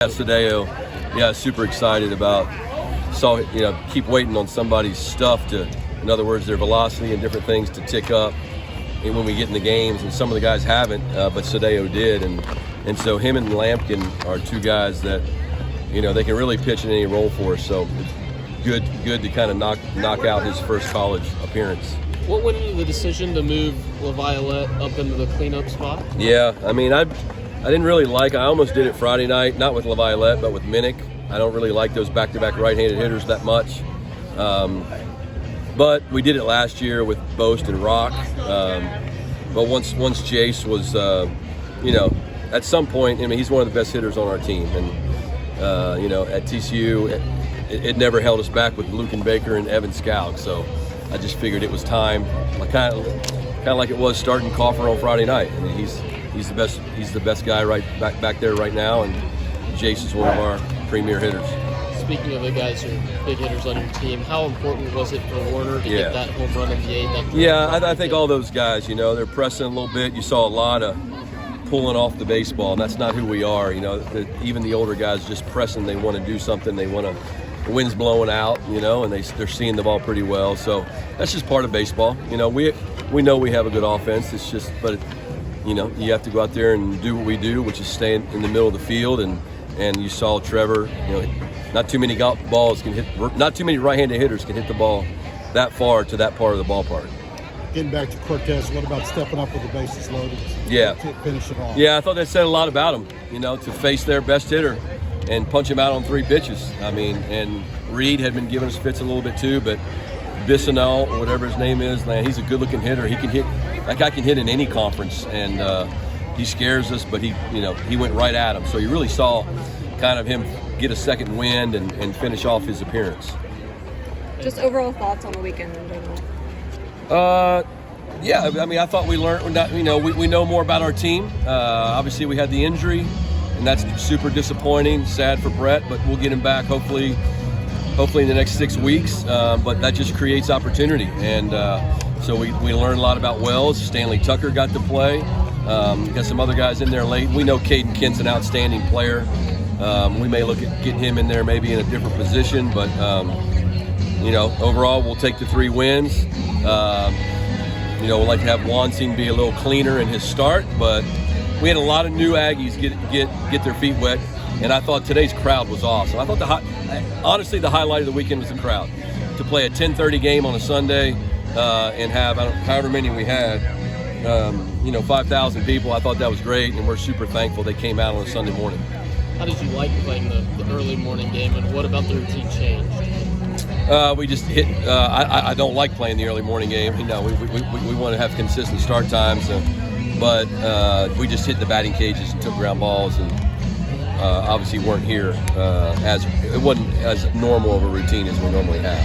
Sadeo, yeah, super excited about. Keep waiting on somebody's stuff to, in other words, their velocity and different things to tick up. And when we get in the games, and some of the guys haven't, but Sadeo did, and so him and Lampkin are two guys that, they can really pitch in any role for us. So it's good to kind of knock out his first college appearance. What went into the decision to move LaViolette up into the cleanup spot? Yeah, I didn't really like. I almost did it Friday night, not with LaViolette, but with Minnick. I don't really like those back-to-back right-handed hitters that much. But we did it last year with Boast and Rock. But once Jace was, at some point, he's one of the best hitters on our team. And, at TCU, it never held us back with Luke Baker and Evan Scout. So I just figured it was time, kind of like it was starting Coffer on Friday night. I mean, he's the best. He's the best guy right back there right now, and Jace is one of our premier hitters. Speaking of the guys who are big hitters on your team, how important was it for Warner to get that home run in the eighth? I think all those guys, they're pressing a little bit. You saw a lot of pulling off the baseball, and that's not who we are. Even the older guys just pressing. They want to do something. They want to. The wind's blowing out, and they're seeing the ball pretty well. So that's just part of baseball. We know we have a good offense. It's just, but you have to go out there and do what we do, which is stay in the middle of the field. And you saw Trevor. Not too many balls can hit. Not too many right-handed hitters can hit the ball that far to that part of the ballpark. Getting back to Cortez, what about stepping up with the bases loaded? Yeah, to finish it off. Yeah, I thought that said a lot about him. To face their best hitter and punch him out on 3 pitches. And Reed had been giving us fits a little bit too, but Bissonal, or whatever his name is, man, he's a good-looking hitter. He can hit. That guy can hit in any conference, and he scares us. But he went right at him. So you really saw kind of him get a second wind and finish off his appearance. Just overall thoughts on the weekend in general. I thought we learned. We know more about our team. Obviously, we had the injury, and that's super disappointing. Sad for Brett, but we'll get him back hopefully in the next 6 weeks. But that just creates opportunity, and so we learned a lot about Wells. Stanley Tucker got to play. Got some other guys in there late. We know Caden Kent's an outstanding player. We may look at getting him in there maybe in a different position, but overall we'll take the 3 wins. We'd like to have Wansing be a little cleaner in his start, but we had a lot of new Aggies get their feet wet, and I thought today's crowd was awesome. I thought honestly the highlight of the weekend was the crowd. To play a 10:30 game on a Sunday and have however many we had, 5,000 people. I thought that was great, and we're super thankful they came out on a Sunday morning. How did you like playing the early morning game, and what about the routine changed? We just hit. I don't like playing the early morning game. We want to have consistent start times, but we just hit the batting cages and took ground balls, and obviously weren't here it wasn't as normal of a routine as we normally have.